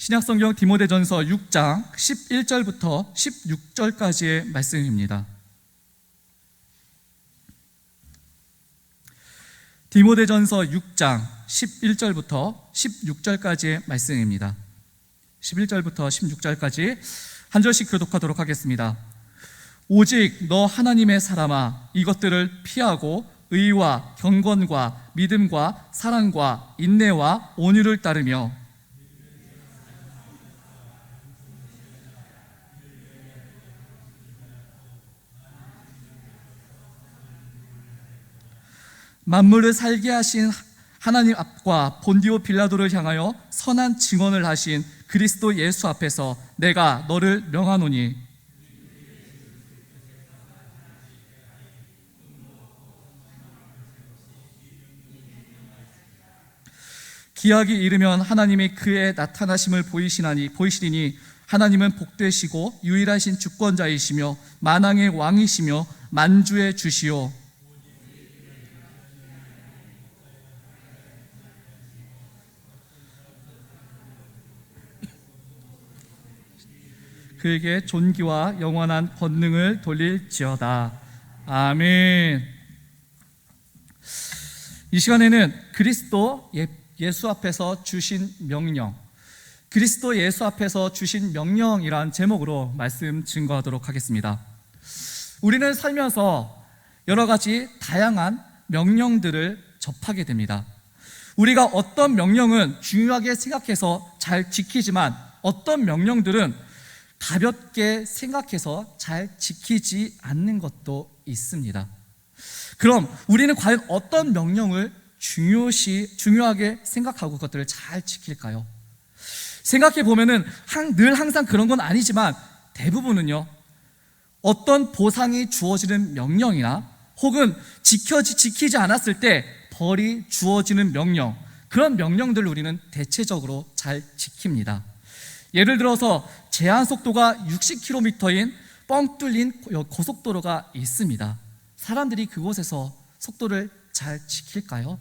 신약성경 디모데전서 6장 11절부터 16절까지의 말씀입니다. 디모데전서 6장 11절부터 16절까지의 말씀입니다. 11절부터 16절까지 한 절씩 교독하도록 하겠습니다. 오직 너 하나님의 사람아, 이것들을 피하고 의와 경건과 믿음과 사랑과 인내와 온유를 따르며 만물을 살게 하신 하나님 앞과 본디오 빌라도를 향하여 선한 증언을 하신 그리스도 예수 앞에서 내가 너를 명하노니 기약이 이르면 하나님이 그의 나타나심을 보이시리니 하나님은 복되시고 유일하신 주권자이시며 만왕의 왕이시며 만주의 주시오 그에게 존귀와 영원한 권능을 돌릴지어다. 아멘. 이 시간에는 그리스도 예수 앞에서 주신 명령, 그리스도 예수 앞에서 주신 명령이란 제목으로 말씀 증거하도록 하겠습니다. 우리는 살면서 여러 가지 다양한 명령들을 접하게 됩니다. 우리가 어떤 명령은 중요하게 생각해서 잘 지키지만 어떤 명령들은 가볍게 생각해서 잘 지키지 않는 것도 있습니다. 그럼 우리는 과연 어떤 명령을 중요하게 생각하고 그것들을 잘 지킬까요? 생각해 보면은 늘 항상 그런 건 아니지만 대부분은요, 어떤 보상이 주어지는 명령이나 혹은 지키지 않았을 때 벌이 주어지는 명령, 그런 명령들을 우리는 대체적으로 잘 지킵니다. 예를 들어서 제한 속도가 60km인 뻥 뚫린 고속도로가 있습니다. 사람들이 그곳에서 속도를 잘 지킬까요?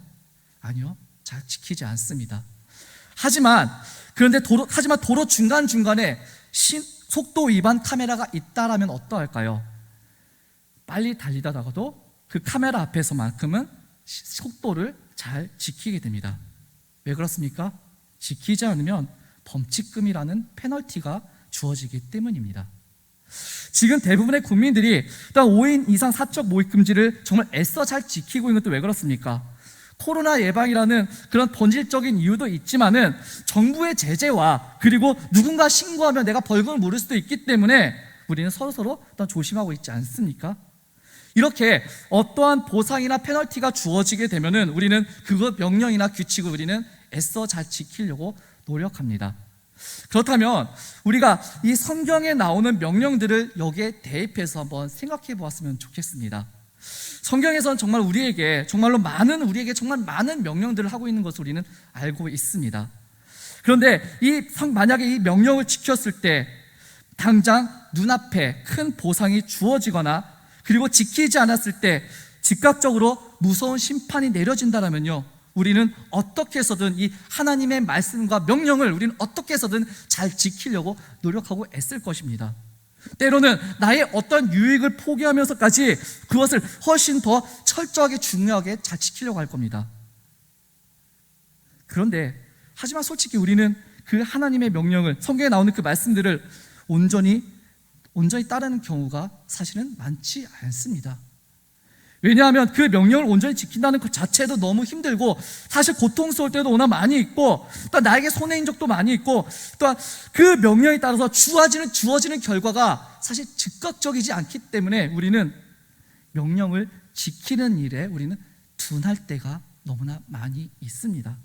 아니요, 잘 지키지 않습니다. 하지만 도로 중간중간에 속도 위반 카메라가 있다라면 어떠할까요? 빨리 달리다가도 그 카메라 앞에서만큼은 속도를 잘 지키게 됩니다. 왜 그렇습니까? 지키지 않으면 범칙금이라는 페널티가 주어지기 때문입니다. 지금 대부분의 국민들이 5인 이상 사적 모임 금지를 정말 애써 잘 지키고 있는 것도 왜 그렇습니까? 코로나 예방이라는 그런 본질적인 이유도 있지만은 정부의 제재와 그리고 누군가 신고하면 내가 벌금을 물을 수도 있기 때문에 우리는 서로 조심하고 있지 않습니까? 이렇게 어떠한 보상이나 페널티가 주어지게 되면은 우리는 그것 명령이나 규칙을 우리는 애써 잘 지키려고 노력합니다. 그렇다면 우리가 이 성경에 나오는 명령들을 여기에 대입해서 한번 생각해 보았으면 좋겠습니다. 성경에서는 정말로 많은 명령들을 하고 있는 것을 우리는 알고 있습니다. 그런데 만약에 이 명령을 지켰을 때 당장 눈앞에 큰 보상이 주어지거나 그리고 지키지 않았을 때 즉각적으로 무서운 심판이 내려진다면요, 우리는 어떻게 해서든 이 하나님의 말씀과 명령을 우리는 어떻게 해서든 잘 지키려고 노력하고 애쓸 것입니다. 때로는 나의 어떤 유익을 포기하면서까지 그것을 훨씬 더 철저하게 중요하게 잘 지키려고 할 겁니다. 하지만 솔직히 우리는 그 하나님의 명령을, 성경에 나오는 그 말씀들을 온전히 따르는 경우가 사실은 많지 않습니다. 왜냐하면 그 명령을 온전히 지킨다는 것 자체도 너무 힘들고 사실 고통스러울 때도 워낙 많이 있고 또 나에게 손해인 적도 많이 있고 또 그 명령에 따라서 주어지는 결과가 사실 즉각적이지 않기 때문에 우리는 명령을 지키는 일에 우리는 둔할 때가 너무나 많이 있습니다.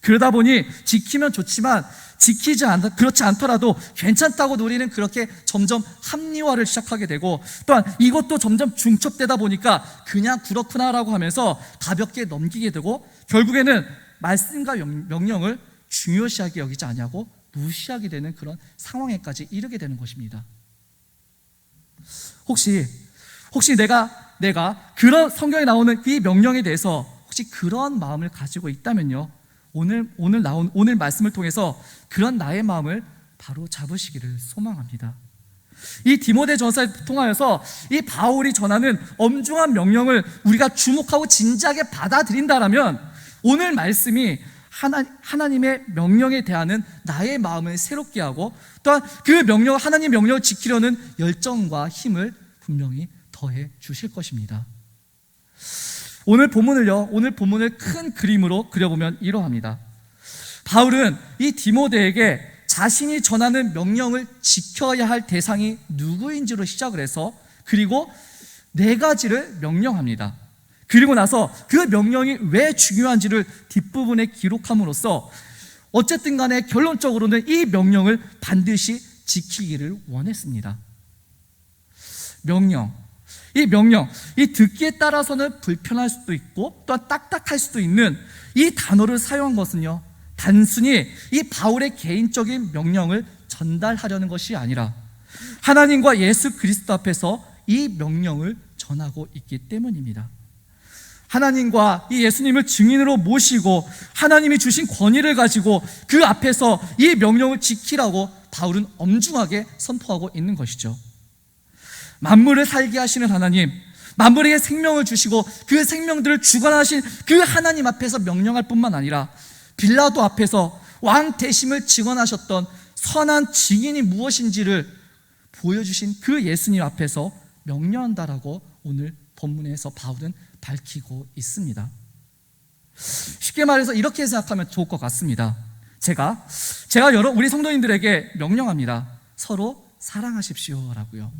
그러다 보니 지키면 좋지만 그렇지 않더라도 괜찮다고 우리는 그렇게 점점 합리화를 시작하게 되고 또한 이것도 점점 중첩되다 보니까 그냥 그렇구나라고 하면서 가볍게 넘기게 되고 결국에는 말씀과 명령을 중요시하게 여기지 않냐고 무시하게 되는 그런 상황에까지 이르게 되는 것입니다. 혹시 내가 그런 성경에 나오는 이 명령에 대해서 혹시 그런 마음을 가지고 있다면요, 오늘 말씀을 통해서 그런 나의 마음을 바로 잡으시기를 소망합니다. 이 디모데 전서를 통하여서 이 바울이 전하는 엄중한 명령을 우리가 주목하고 진지하게 받아들인다라면 오늘 말씀이 하나님의 명령에 대하는 나의 마음을 새롭게 하고 또한 그 하나님의 명령을 지키려는 열정과 힘을 분명히 더해 주실 것입니다. 오늘 본문을 큰 그림으로 그려보면 이러합니다. 바울은 이 디모데에게 자신이 전하는 명령을 지켜야 할 대상이 누구인지로 시작을 해서 그리고 4가지를 명령합니다. 그리고 나서 그 명령이 왜 중요한지를 뒷부분에 기록함으로써 어쨌든 간에 결론적으로는 이 명령을 반드시 지키기를 원했습니다. 이 듣기에 따라서는 불편할 수도 있고 또한 딱딱할 수도 있는 이 단어를 사용한 것은요, 단순히 이 바울의 개인적인 명령을 전달하려는 것이 아니라 하나님과 예수 그리스도 앞에서 이 명령을 전하고 있기 때문입니다. 하나님과 이 예수님을 증인으로 모시고 하나님이 주신 권위를 가지고 그 앞에서 이 명령을 지키라고 바울은 엄중하게 선포하고 있는 것이죠. 만물을 살게 하시는 하나님, 만물에게 생명을 주시고 그 생명들을 주관하신 그 하나님 앞에서 명령할 뿐만 아니라 빌라도 앞에서 왕 대심을 증언하셨던 선한 증인이 무엇인지를 보여주신 그 예수님 앞에서 명령한다라고 오늘 본문에서 바울은 밝히고 있습니다. 쉽게 말해서 이렇게 생각하면 좋을 것 같습니다. 제가 우리 성도님들에게 명령합니다. 서로 사랑하십시오라고요.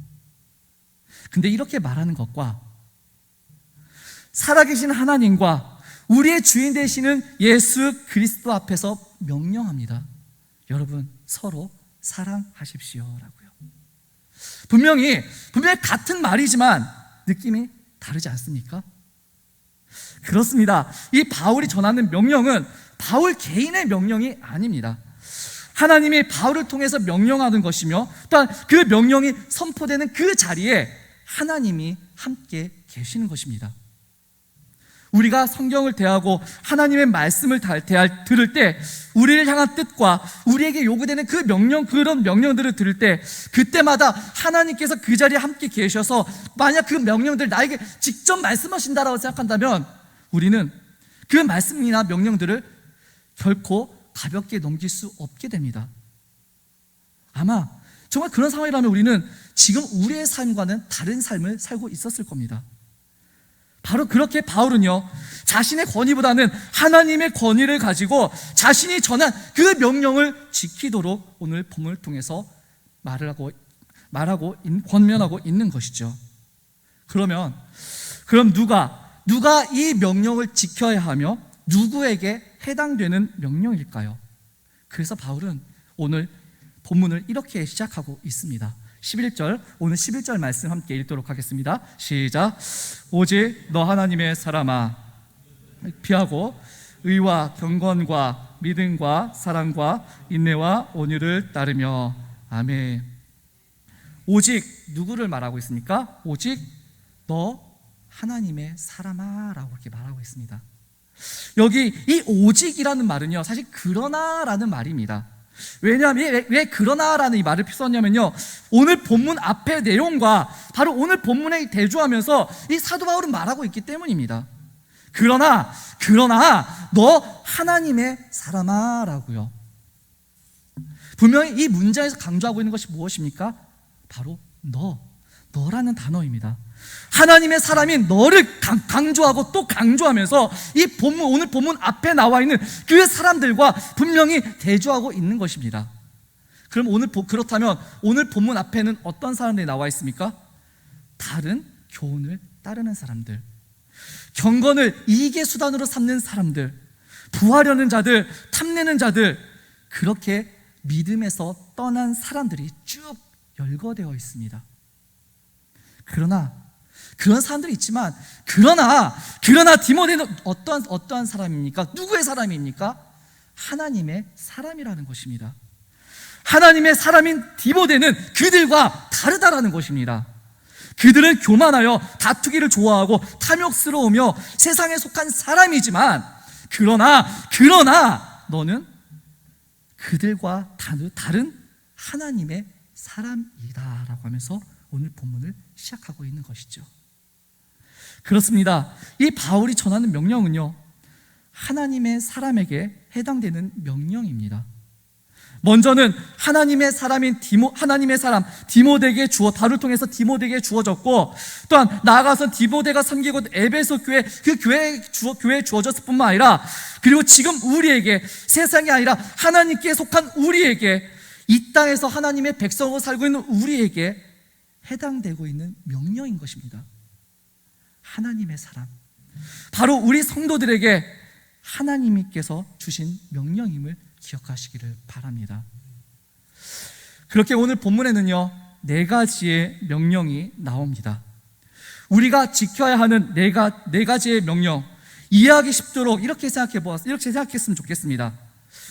근데 이렇게 말하는 것과 살아계신 하나님과 우리의 주인 되시는 예수 그리스도 앞에서 명령합니다. 여러분, 서로 사랑하십시오라고요. 분명히 같은 말이지만 느낌이 다르지 않습니까? 그렇습니다. 이 바울이 전하는 명령은 바울 개인의 명령이 아닙니다. 하나님이 바울을 통해서 명령하는 것이며 또한 그 명령이 선포되는 그 자리에 하나님이 함께 계시는 것입니다. 우리가 성경을 대하고 하나님의 말씀을 들을 때 우리를 향한 뜻과 우리에게 요구되는 그런 명령들을 들을 때 그때마다 하나님께서 그 자리에 함께 계셔서 만약 그 명령들 나에게 직접 말씀하신다라고 생각한다면 우리는 그 말씀이나 명령들을 결코 가볍게 넘길 수 없게 됩니다. 아마 정말 그런 상황이라면 우리는 지금 우리의 삶과는 다른 삶을 살고 있었을 겁니다. 바로 그렇게 바울은요, 자신의 권위보다는 하나님의 권위를 가지고 자신이 전한 그 명령을 지키도록 오늘 본문을 통해서 권면하고 있는 것이죠. 그럼 누가 이 명령을 지켜야 하며 누구에게 해당되는 명령일까요? 그래서 바울은 오늘 본문을 이렇게 시작하고 있습니다. 오늘 11절 말씀 함께 읽도록 하겠습니다. 시작. 오직 너 하나님의 사람아, 피하고 의와 경건과 믿음과 사랑과 인내와 온유를 따르며. 아멘. 오직 누구를 말하고 있습니까? 오직 너 하나님의 사람아 라고 이렇게 말하고 있습니다. 여기 이 오직이라는 말은요, 사실 그러나라는 말입니다. 왜냐하면 왜 그러나라는 이 말을 썼냐면요, 오늘 본문 앞의 내용과 바로 오늘 본문에 대조하면서 이 사도 바울은 말하고 있기 때문입니다. 그러나 너 하나님의 사람아 라고요. 분명히 이 문장에서 강조하고 있는 것이 무엇입니까? 바로 너라는 단어입니다. 하나님의 사람인 너를 강조하고 또 강조하면서 오늘 본문 앞에 나와 있는 그 사람들과 분명히 대조하고 있는 것입니다. 그렇다면 오늘 본문 앞에는 어떤 사람들이 나와 있습니까? 다른 교훈을 따르는 사람들, 경건을 이익의 수단으로 삼는 사람들, 부하려는 자들, 탐내는 자들, 그렇게 믿음에서 떠난 사람들이 쭉 열거되어 있습니다. 그러나 그런 사람들이 있지만 그러나 디모데는 어떠한 사람입니까? 누구의 사람입니까? 하나님의 사람이라는 것입니다. 하나님의 사람인 디모데는 그들과 다르다라는 것입니다. 그들은 교만하여 다투기를 좋아하고 탐욕스러우며 세상에 속한 사람이지만 그러나 너는 그들과 다른 하나님의 사람이다 라고 하면서 오늘 본문을 시작하고 있는 것이죠. 그렇습니다. 이 바울이 전하는 명령은요, 하나님의 사람에게 해당되는 명령입니다. 먼저는 하나님의 사람 디모데에게 바울을 통해서 디모데에게 주어졌고, 또한 나아가서 디모데가 섬기고 에베소 교회 교회에 주어졌을 뿐만 아니라, 그리고 지금 우리에게, 세상이 아니라 하나님께 속한 우리에게, 이 땅에서 하나님의 백성으로 살고 있는 우리에게 해당되고 있는 명령인 것입니다. 하나님의 사람, 바로 우리 성도들에게 하나님께서 주신 명령임을 기억하시기를 바랍니다. 그렇게 오늘 본문에는요, 4가지의 명령이 나옵니다. 우리가 지켜야 하는 네 가지의 명령, 이해하기 쉽도록 이렇게 생각했으면 좋겠습니다.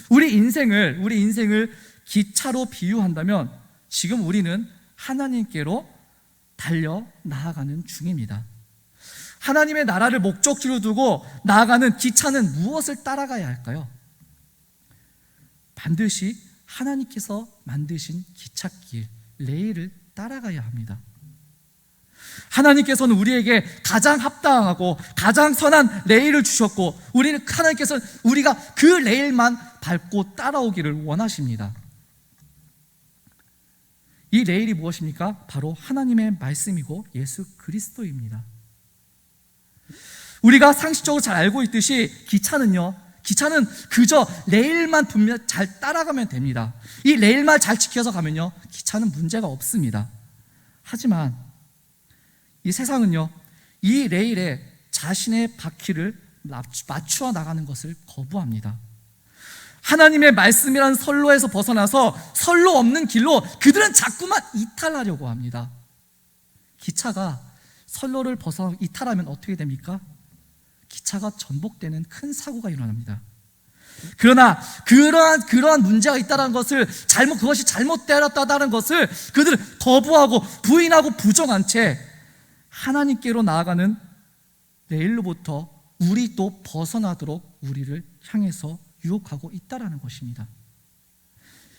우리 인생을 기차로 비유한다면 지금 우리는 하나님께로 달려 나아가는 중입니다. 하나님의 나라를 목적지로 두고 나아가는 기차는 무엇을 따라가야 할까요? 반드시 하나님께서 만드신 기찻길, 레일을 따라가야 합니다. 하나님께서는 우리에게 가장 합당하고 가장 선한 레일을 주셨고, 하나님께서는 우리가 그 레일만 밟고 따라오기를 원하십니다. 이 레일이 무엇입니까? 바로 하나님의 말씀이고 예수 그리스도입니다. 우리가 상식적으로 잘 알고 있듯이 기차는 그저 레일만 분명 잘 따라가면 됩니다. 이 레일만 잘 지켜서 가면요, 기차는 문제가 없습니다. 하지만 이 세상은요, 이 레일에 자신의 바퀴를 맞추어 나가는 것을 거부합니다. 하나님의 말씀이라는 선로에서 벗어나서 선로 없는 길로 그들은 자꾸만 이탈하려고 합니다. 기차가 선로를 벗어 이탈하면 어떻게 됩니까? 기차가 전복되는 큰 사고가 일어납니다. 그러나 그러한 문제가 있다는 것을, 그것이 잘못되었다는 것을 그들은 거부하고 부인하고 부정한 채 하나님께로 나아가는 레일로부터 우리 또 벗어나도록 우리를 향해서 유혹하고 있다는 것입니다.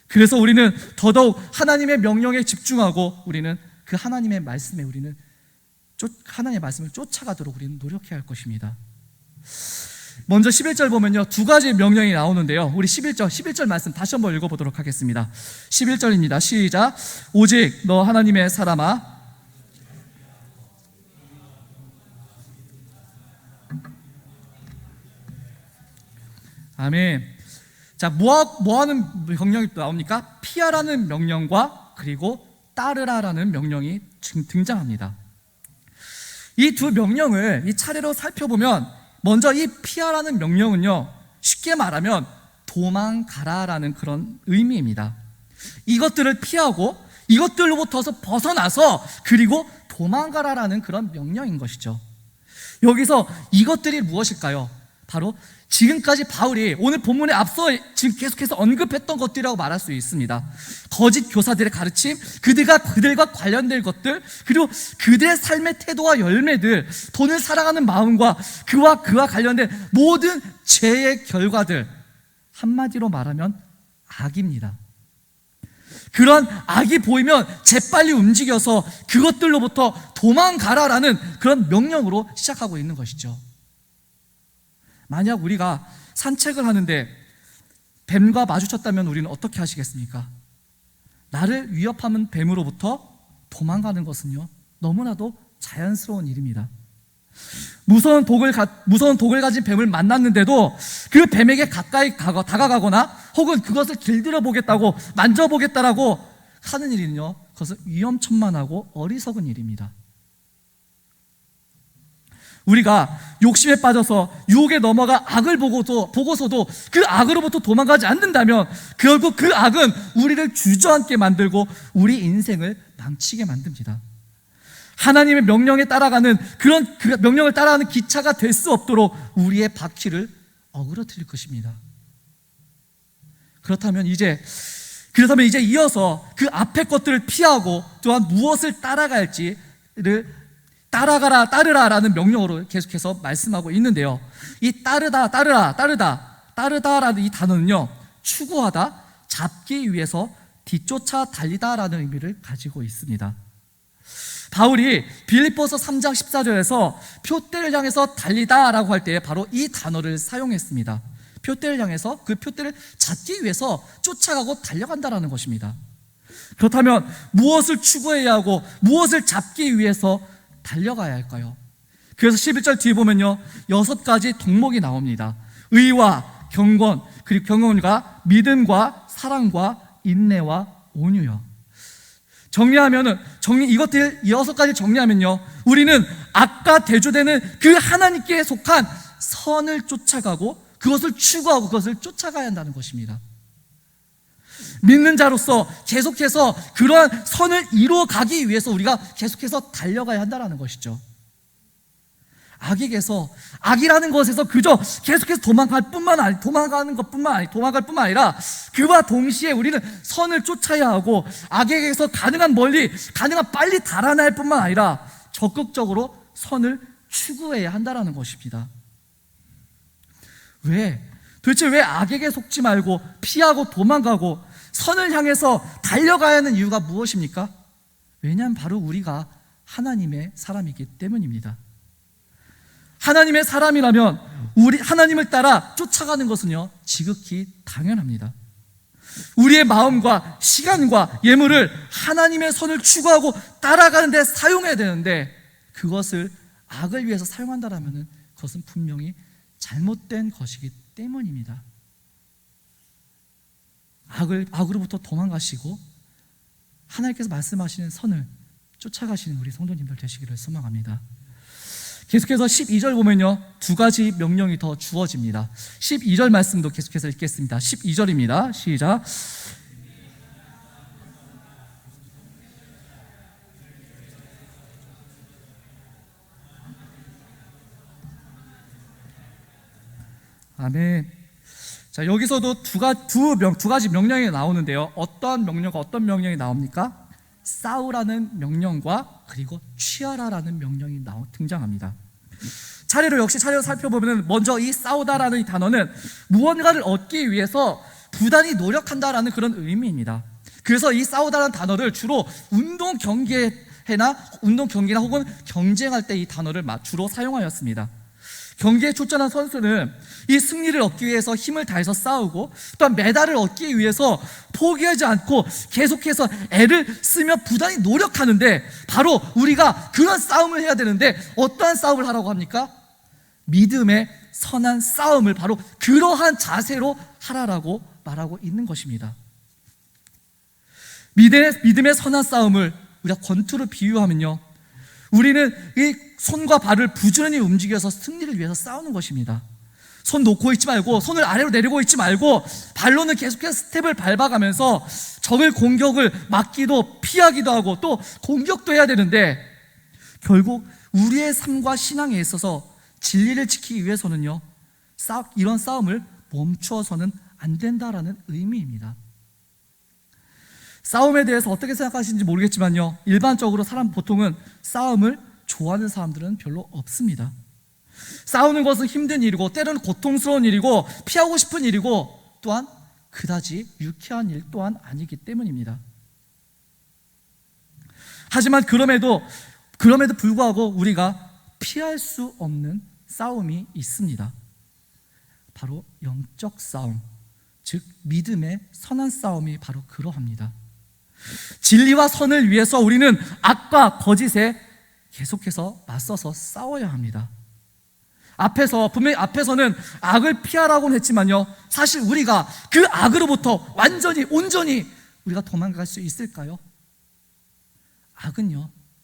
그래서 우리는 더더욱 하나님의 명령에 집중하고 우리는 그 하나님의 말씀을 쫓아가도록 우리는 노력해야 할 것입니다. 먼저 11절 보면요, 2가지 명령이 나오는데요, 우리 11절 말씀 다시 한번 읽어보도록 하겠습니다. 11절입니다. 시작. 오직 너 하나님의 사람아, 아멘. 자, 뭐하는 명령이 또 나옵니까? 피하라는 명령과 그리고 따르라라는 명령이 등장합니다. 이 두 명령을 차례로 살펴보면, 먼저 이 피하라는 명령은요, 쉽게 말하면 도망가라라는 그런 의미입니다. 이것들을 피하고 이것들로부터 벗어나서 그리고 도망가라라는 그런 명령인 것이죠. 여기서 이것들이 무엇일까요? 바로 지금까지 바울이 오늘 본문에 앞서 지금 계속해서 언급했던 것들이라고 말할 수 있습니다. 거짓 교사들의 가르침, 그들과 관련된 것들, 그리고 그들의 삶의 태도와 열매들, 돈을 사랑하는 마음과 그와 관련된 모든 죄의 결과들, 한마디로 말하면 악입니다. 그런 악이 보이면 재빨리 움직여서 그것들로부터 도망가라라는 그런 명령으로 시작하고 있는 것이죠. 만약 우리가 산책을 하는데 뱀과 마주쳤다면 우리는 어떻게 하시겠습니까? 나를 위협하는 뱀으로부터 도망가는 것은요, 너무나도 자연스러운 일입니다. 무서운 독을 가진 뱀을 만났는데도 그 뱀에게 가까이 다가가거나 혹은 그것을 길들여 보겠다고, 만져보겠다라고 하는 일은요, 그것은 위험천만하고 어리석은 일입니다. 우리가 욕심에 빠져서 유혹에 넘어가 악을 보고서도 그 악으로부터 도망가지 않는다면 결국 그 악은 우리를 주저앉게 만들고 우리 인생을 망치게 만듭니다. 하나님의 명령에 따라가는 그 명령을 따라가는 기차가 될 수 없도록 우리의 바퀴를 어그러뜨릴 것입니다. 그렇다면 이제 이어서 그 앞의 것들을 피하고 또한 무엇을 따라갈지를 따라가라, 따르라라는 명령어로 계속해서 말씀하고 있는데요. 이 따르다라는 이 단어는요, 추구하다, 잡기 위해서 뒤쫓아 달리다라는 의미를 가지고 있습니다. 바울이 빌립보서 3장 14절에서 표대를 향해서 달리다라고 할 때 바로 이 단어를 사용했습니다. 표대를 향해서 그 표대를 잡기 위해서 쫓아가고 달려간다라는 것입니다. 그렇다면 무엇을 추구해야 하고 무엇을 잡기 위해서 달려가야 할까요? 그래서 11절 뒤에 보면요, 6가지 덕목이 나옵니다. 의와 경건, 그리고 경건과 믿음과 사랑과 인내와 온유요. 이것들 6가지 정리하면요, 우리는 아까 대조되는 그 하나님께 속한 선을 쫓아가고 그것을 추구하고 그것을 쫓아가야 한다는 것입니다. 믿는 자로서 계속해서 그러한 선을 이루어가기 위해서 우리가 계속해서 달려가야 한다는 것이죠. 악이라는 것에서 그저 계속해서 도망갈 뿐만 아니라 그와 동시에 우리는 선을 쫓아야 하고 악에게서 가능한 빨리 달아날 뿐만 아니라 적극적으로 선을 추구해야 한다는 것입니다. 도대체 왜 악에게 속지 말고 피하고 도망가고 선을 향해서 달려가야 하는 이유가 무엇입니까? 왜냐하면 바로 우리가 하나님의 사람이기 때문입니다. 하나님의 사람이라면 하나님을 따라 쫓아가는 것은요, 지극히 당연합니다. 우리의 마음과 시간과 예물을 하나님의 선을 추구하고 따라가는 데 사용해야 되는데, 그것을 악을 위해서 사용한다면 그것은 분명히 잘못된 것이기 때문입니다. 악으로부터 도망가시고 하나님께서 말씀하시는 선을 쫓아가시는 우리 성도님들 되시기를 소망합니다. 계속해서 12절 보면요, 2가지 명령이 더 주어집니다. 12절 말씀도 계속해서 읽겠습니다. 12절입니다. 시작. 아멘. 자, 여기서도 두 가지 명령이 나오는데요. 어떤 명령이 나옵니까? 싸우라는 명령과 그리고 취하라라는 명령이 등장합니다. 차례로 살펴보면 먼저 이 싸우다라는 이 단어는 무언가를 얻기 위해서 부단히 노력한다라는 그런 의미입니다. 그래서 이 싸우다라는 단어를 주로 운동 경기나 혹은 경쟁할 때 이 단어를 주로 사용하였습니다. 경기에 출전한 선수는 이 승리를 얻기 위해서 힘을 다해서 싸우고, 또한 메달을 얻기 위해서 포기하지 않고 계속해서 애를 쓰며 부단히 노력하는데, 바로 우리가 그런 싸움을 해야 되는데 어떠한 싸움을 하라고 합니까? 믿음의 선한 싸움을 바로 그러한 자세로 하라라고 말하고 있는 것입니다. 믿음의 선한 싸움을 우리가 권투로 비유하면요, 우리는 이 손과 발을 부지런히 움직여서 승리를 위해서 싸우는 것입니다. 손 놓고 있지 말고, 손을 아래로 내리고 있지 말고, 발로는 계속해서 스텝을 밟아가면서 적을 공격을 막기도 피하기도 하고 또 공격도 해야 되는데, 결국 우리의 삶과 신앙에 있어서 진리를 지키기 위해서는요, 이런 싸움을 멈추어서는 안 된다라는 의미입니다. 싸움에 대해서 어떻게 생각하시는지 모르겠지만요, 일반적으로 보통은 싸움을 좋아하는 사람들은 별로 없습니다. 싸우는 것은 힘든 일이고 때로는 고통스러운 일이고 피하고 싶은 일이고 또한 그다지 유쾌한 일 또한 아니기 때문입니다. 하지만 그럼에도 불구하고 우리가 피할 수 없는 싸움이 있습니다. 바로 영적 싸움, 즉 믿음의 선한 싸움이 바로 그러합니다. 진리와 선을 위해서 우리는 악과 거짓에 계속해서 맞서서 싸워야 합니다. 분명히 앞에서는 악을 피하라고는 했지만요, 사실 우리가 그 악으로부터 온전히 우리가 도망갈 수 있을까요?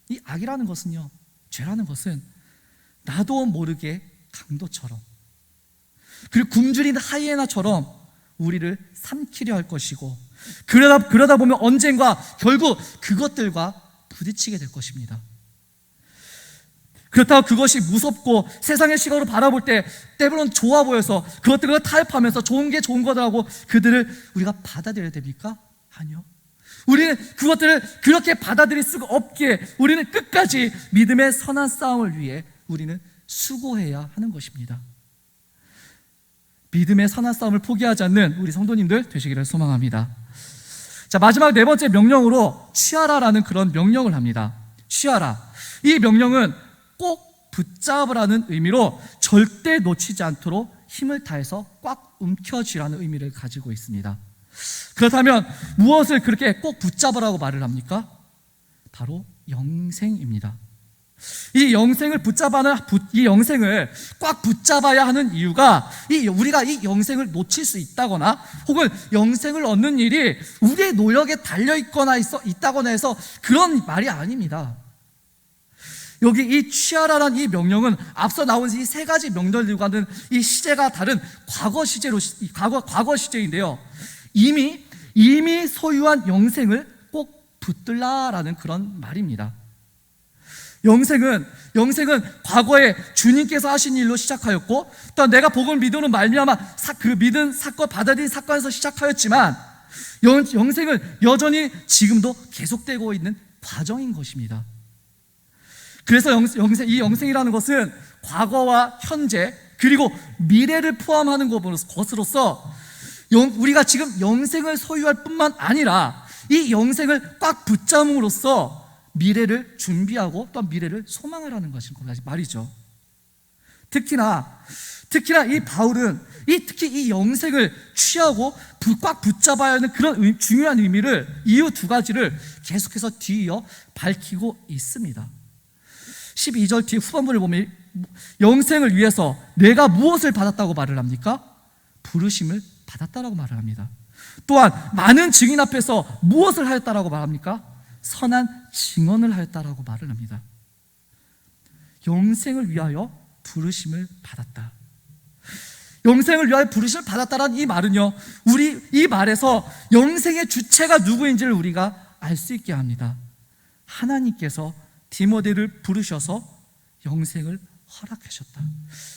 이 악이라는 것은요, 죄라는 것은 나도 모르게 강도처럼, 그리고 굶주린 하이에나처럼 우리를 삼키려 할 것이고, 그러다 보면 언젠가 결국 그것들과 부딪히게 될 것입니다. 그렇다고 그것이 무섭고 세상의 시각으로 바라볼 때 때로는 좋아 보여서 그것들과 타협하면서 좋은 게 좋은 거라고 그들을 우리가 받아들여야 됩니까? 아니요. 우리는 그것들을 그렇게 받아들일 수가 없기에 우리는 끝까지 믿음의 선한 싸움을 위해 우리는 수고해야 하는 것입니다. 믿음의 선한 싸움을 포기하지 않는 우리 성도님들 되시기를 소망합니다. 자, 마지막 네 번째 명령으로 취하라라는 그런 명령을 합니다. 취하라. 이 명령은 꼭 붙잡으라는 의미로 절대 놓치지 않도록 힘을 다해서 꽉 움켜쥐라는 의미를 가지고 있습니다. 그렇다면 무엇을 그렇게 꼭 붙잡으라고 말을 합니까? 바로 영생입니다. 이 영생을 이 영생을 꽉 붙잡아야 하는 이유가 우리가 이 영생을 놓칠 수 있다거나 혹은 영생을 얻는 일이 우리의 노력에 있다거나 해서 그런 말이 아닙니다. 여기 이 취하라라는 이 명령은 앞서 나온 이 세 가지 명령들과는 이 시제가 다른 과거 시제인데요. 이미 소유한 영생을 꼭 붙들라라는 그런 말입니다. 영생은 과거에 주님께서 하신 일로 시작하였고, 또 내가 복음을 믿음으로 말미암아 그 믿은 사건, 받아들인 사건에서 시작하였지만, 영생은 여전히 지금도 계속되고 있는 과정인 것입니다. 그래서 이 영생이라는 것은 과거와 현재 그리고 미래를 포함하는 것으로서 우리가 지금 영생을 소유할 뿐만 아니라 이 영생을 꽉 붙잡음으로써 미래를 준비하고 또 미래를 소망을 하는 것인 말이죠. 특히나 이 바울은 특히 이 영생을 취하고 꽉 붙잡아야 하는 그런 중요한 의미를 이유 두 가지를 계속해서 뒤이어 밝히고 있습니다. 12절 뒤에 후반부를 보면 영생을 위해서 내가 무엇을 받았다고 말을 합니까? 부르심을 받았다라고 말을 합니다. 또한 많은 증인 앞에서 무엇을 하였다라고 말합니까? 선한 증언을 하였다라고 말을 합니다. 영생을 위하여 부르심을 받았다. 영생을 위하여 부르심을 받았다라는 이 말은요, 이 말에서 영생의 주체가 누구인지를 우리가 알 수 있게 합니다. 하나님께서 디모데를 부르셔서 영생을 허락하셨다.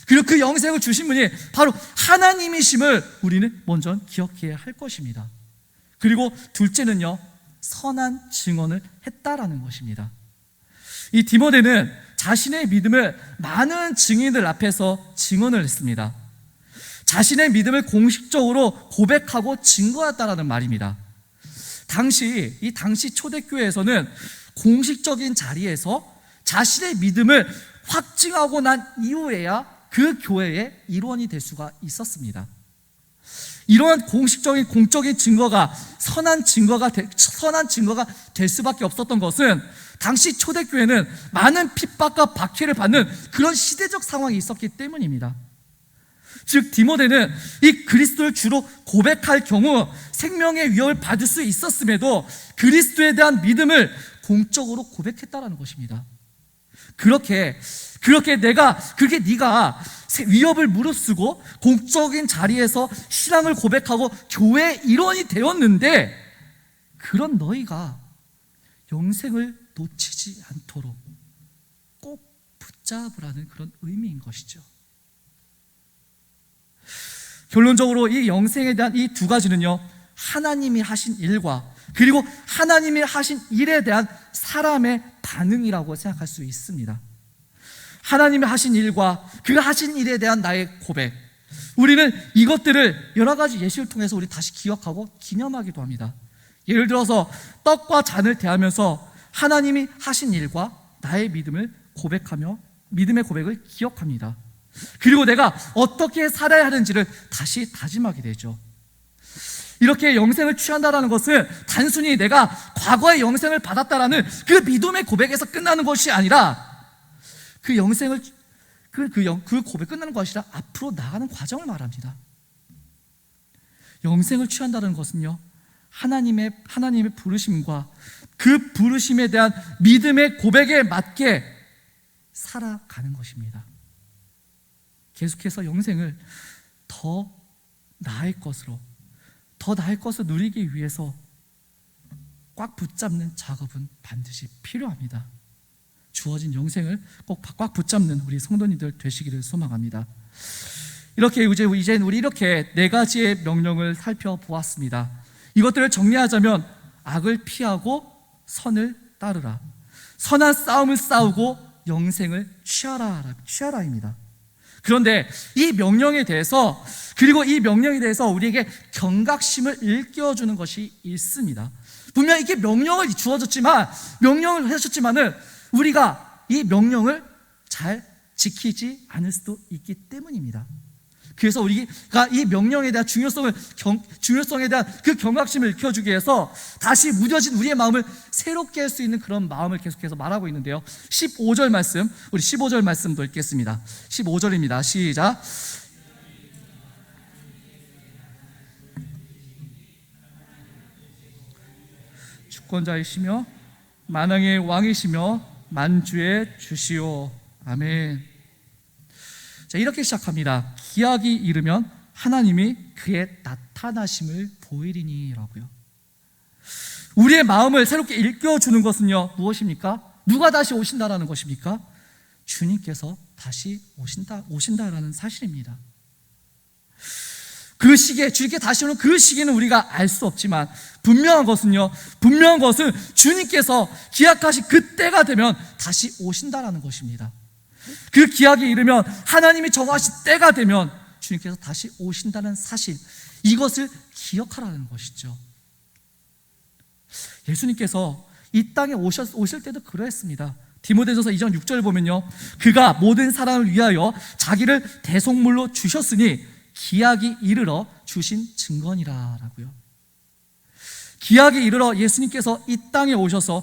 그리고 그 영생을 주신 분이 바로 하나님이심을 우리는 먼저 기억해야 할 것입니다. 그리고 둘째는요, 선한 증언을 했다라는 것입니다. 이 디모데는 자신의 믿음을 많은 증인들 앞에서 증언을 했습니다. 자신의 믿음을 공식적으로 고백하고 증거했다라는 말입니다. 당시 초대교회에서는 공식적인 자리에서 자신의 믿음을 확증하고 난 이후에야 그 교회의 일원이 될 수가 있었습니다. 이러한 공적인 증거가 선한 증거가 될 수밖에 없었던 것은 당시 초대교회는 많은 핍박과 박해를 받는 그런 시대적 상황이 있었기 때문입니다. 즉 디모데는 이 그리스도를 주로 고백할 경우 생명의 위협을 받을 수 있었음에도 그리스도에 대한 믿음을 공적으로 고백했다라는 것입니다. 그렇게 네가 위협을 무릅쓰고 공적인 자리에서 신앙을 고백하고 교회의 일원이 되었는데, 그런 너희가 영생을 놓치지 않도록 꼭 붙잡으라는 그런 의미인 것이죠. 결론적으로 이 영생에 대한 이 두 가지는요, 하나님이 하신 일과 그리고 하나님이 하신 일에 대한 사람의 반응이라고 생각할 수 있습니다. 하나님이 하신 일과 그 하신 일에 대한 나의 고백, 우리는 이것들을 여러 가지 예시를 통해서 우리 다시 기억하고 기념하기도 합니다. 예를 들어서 떡과 잔을 대하면서 하나님이 하신 일과 나의 믿음을 고백하며 믿음의 고백을 기억합니다. 그리고 내가 어떻게 살아야 하는지를 다시 다짐하게 되죠. 이렇게 영생을 취한다는 것은 단순히 내가 과거에 영생을 받았다라는 그 믿음의 고백에서 끝나는 것이 아니라 그 고백 끝나는 것이 아니라 앞으로 나가는 과정을 말합니다. 영생을 취한다는 것은요, 하나님의 부르심과 그 부르심에 대한 믿음의 고백에 맞게 살아가는 것입니다. 계속해서 영생을 더 나을 것을 누리기 위해서 꽉 붙잡는 작업은 반드시 필요합니다. 주어진 영생을 꼭 꽉 붙잡는 우리 성도님들 되시기를 소망합니다. 이제 우리 이렇게 네 가지의 명령을 살펴보았습니다. 이것들을 정리하자면 악을 피하고 선을 따르라. 선한 싸움을 싸우고 영생을 취하라입니다. 그런데 이 명령에 대해서, 그리고 이 명령에 대해서 우리에게 경각심을 일깨워주는 것이 있습니다. 분명 이게 명령을 명령을 하셨지만은 우리가 이 명령을 잘 지키지 않을 수도 있기 때문입니다. 그래서 우리가 이 명령에 대한 중요성에 대한 그 경각심을 일깨워주기 위해서 다시 무뎌진 우리의 마음을 새롭게 할 수 있는 그런 마음을 계속해서 말하고 있는데요. 15절 말씀, 우리 15절 말씀도 읽겠습니다. 15절입니다. 시작. 주권자이시며 만왕의 왕이시며 만주의 주시오. 아멘. 자, 이렇게 시작합니다. 기약이 이르면 하나님이 그의 나타나심을 보이리니라고요. 우리의 마음을 새롭게 일깨워주는 것은요, 무엇입니까? 누가 다시 오신다라는 것입니까? 주님께서 다시 오신다라는 사실입니다. 그 시기에, 주님께 다시 오는 그 시기는 우리가 알 수 없지만 분명한 것은 주님께서 기약하신 그때가 되면 다시 오신다라는 것입니다. 그 기약이 이르면, 하나님이 정하신 때가 되면 주님께서 다시 오신다는 사실, 이것을 기억하라는 것이죠. 예수님께서 이 땅에 오실 때도 그러했습니다. 디모데전서 2장 6절 보면요, 그가 모든 사람을 위하여 자기를 대속물로 주셨으니 기약이 이르러 주신 증거니라라고요. 기약이 이르러 예수님께서 이 땅에 오셔서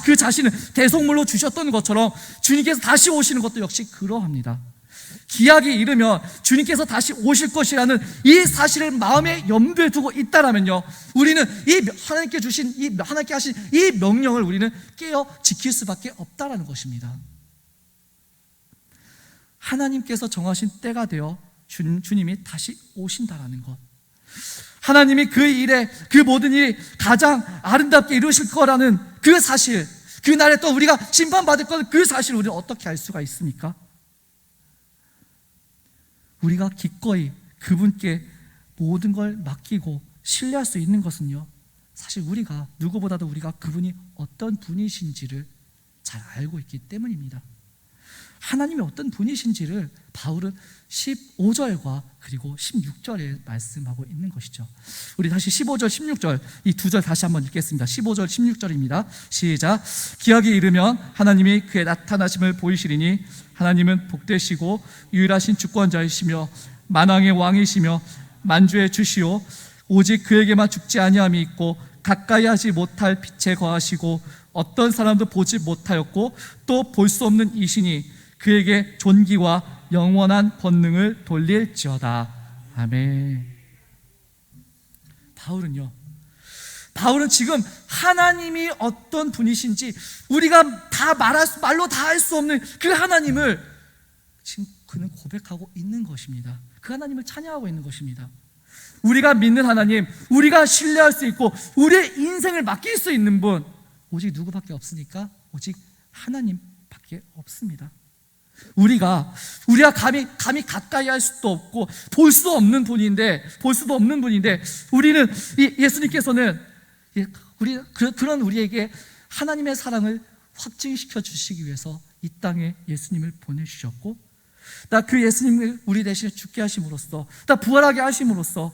그 자신을 대속물로 주셨던 것처럼 주님께서 다시 오시는 것도 역시 그러합니다. 기약이 이르면 주님께서 다시 오실 것이라는 이 사실을 마음에 염두에 두고 있다라면요, 우리는 하나님께 하신 이 명령을 우리는 깨어 지킬 수밖에 없다라는 것입니다. 하나님께서 정하신 때가 되어 주님이 다시 오신다라는 것, 하나님이 그 모든 일이 가장 아름답게 이루실 거라는 그 사실, 그날에 또 우리가 심판받을 거는 그 사실을 우리는 어떻게 알 수가 있습니까? 우리가 기꺼이 그분께 모든 걸 맡기고 신뢰할 수 있는 것은요, 사실 누구보다도 우리가 그분이 어떤 분이신지를 잘 알고 있기 때문입니다. 하나님이 어떤 분이신지를 바울은 15절과 그리고 16절에 말씀하고 있는 것이죠. 우리 다시 15절, 16절 이 두 절 다시 한번 읽겠습니다. 15절, 16절입니다. 시작. 기약이 이르면 하나님이 그의 나타나심을 보이시리니 하나님은 복되시고 유일하신 주권자이시며 만왕의 왕이시며 만주의 주시오. 오직 그에게만 죽지 아니함이 있고 가까이 하지 못할 빛에 거하시고 어떤 사람도 보지 못하였고 또 볼 수 없는 이시니 그에게 존귀와 영원한 권능을 돌릴지어다. 아멘. 바울은 지금 하나님이 어떤 분이신지 우리가 말로 다 할 수 없는 그 하나님을 지금 그는 고백하고 있는 것입니다. 그 하나님을 찬양하고 있는 것입니다. 우리가 믿는 하나님, 우리가 신뢰할 수 있고 우리의 인생을 맡길 수 있는 분, 오직 누구밖에 없으니까 오직 하나님밖에 없습니다. 우리가 감히 가까이 할 수도 없고 볼 수도 없는 분인데 우리는 예수님께서는 그런 우리에게 하나님의 사랑을 확증시켜 주시기 위해서 이 땅에 예수님을 보내주셨고, 그 예수님을 우리 대신에 죽게 하심으로써, 부활하게 하심으로써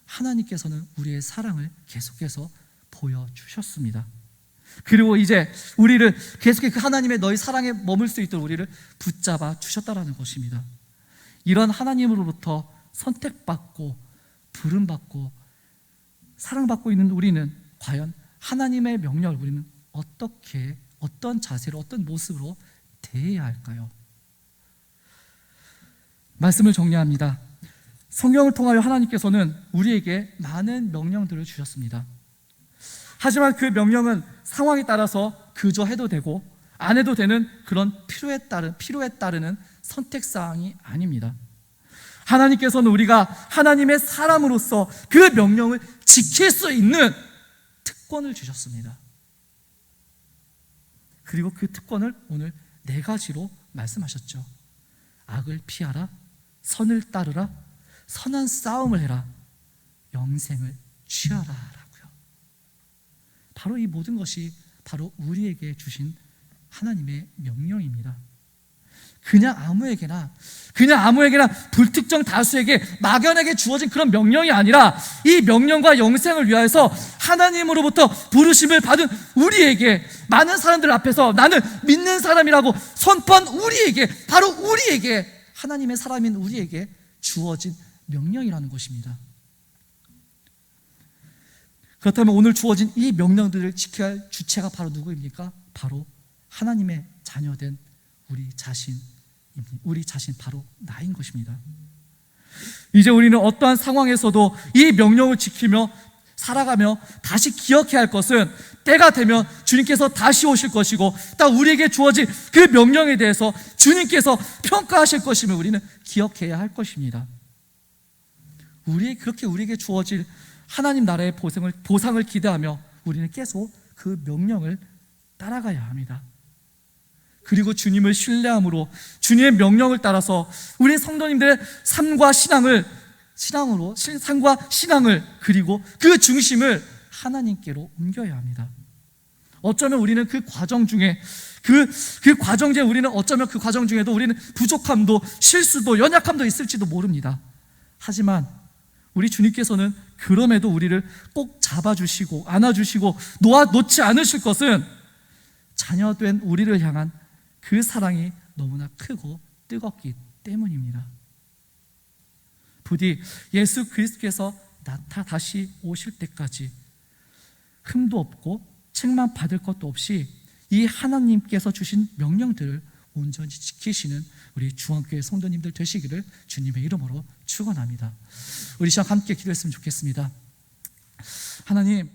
하나님께서는 우리의 사랑을 계속해서 보여주셨습니다. 그리고 이제 우리를 계속해 그 하나님의 너희 사랑에 머물 수 있도록 우리를 붙잡아 주셨다라는 것입니다. 이런 하나님으로부터 선택받고 부름받고 사랑받고 있는 우리는 과연 하나님의 명령을 우리는 어떤 자세로, 어떤 모습으로 대해야 할까요? 말씀을 정리합니다. 성경을 통하여 하나님께서는 우리에게 많은 명령들을 주셨습니다. 하지만 그 명령은 상황에 따라서 그저 해도 되고 안 해도 되는 그런 필요에 따르는 선택사항이 아닙니다. 하나님께서는 우리가 하나님의 사람으로서 그 명령을 지킬 수 있는 특권을 주셨습니다. 그리고 그 특권을 오늘 4가지로 말씀하셨죠. 악을 피하라, 선을 따르라, 선한 싸움을 해라, 영생을 취하라 라고요. 바로 이 모든 것이 바로 우리에게 주신 하나님의 명령입니다. 그냥 아무에게나 불특정 다수에게 막연하게 주어진 그런 명령이 아니라 이 명령과 영생을 위하여서 하나님으로부터 부르심을 받은 우리에게, 많은 사람들 앞에서 나는 믿는 사람이라고 선포한 우리에게, 바로 우리에게, 하나님의 사람인 우리에게 주어진 명령이라는 것입니다. 그렇다면 오늘 주어진 이 명령들을 지켜야 할 주체가 바로 누구입니까? 바로 하나님의 자녀된 우리 자신, 바로 나인 것입니다. 이제 우리는 어떠한 상황에서도 이 명령을 지키며 살아가며 다시 기억해야 할 것은 때가 되면 주님께서 다시 오실 것이고 딱 우리에게 주어진 그 명령에 대해서 주님께서 평가하실 것임을 우리는 기억해야 할 것입니다. 그렇게 우리에게 주어질 하나님 나라의 보상을 기대하며 우리는 계속 그 명령을 따라가야 합니다. 그리고 주님을 신뢰함으로 주님의 명령을 따라서 우리 성도님들의 삶과 신앙을 그리고 그 중심을 하나님께로 옮겨야 합니다. 어쩌면 우리는 그 과정 중에 우리는 부족함도 부족함도 연약함도 있을지도 모릅니다. 하지만 우리 주님께서는 그럼에도 우리를 꼭 잡아주시고 안아주시고 놓지 않으실 것은 자녀된 우리를 향한 그 사랑이 너무나 크고 뜨겁기 때문입니다. 부디 예수 그리스도께서 다시 오실 때까지 흠도 없고 책만 받을 것도 없이 이 하나님께서 주신 명령들을 온전히 지키시는 우리 중앙교회 성도님들 되시기를 주님의 이름으로 축원합니다. 우리 시간 함께 기도했으면 좋겠습니다. 하나님,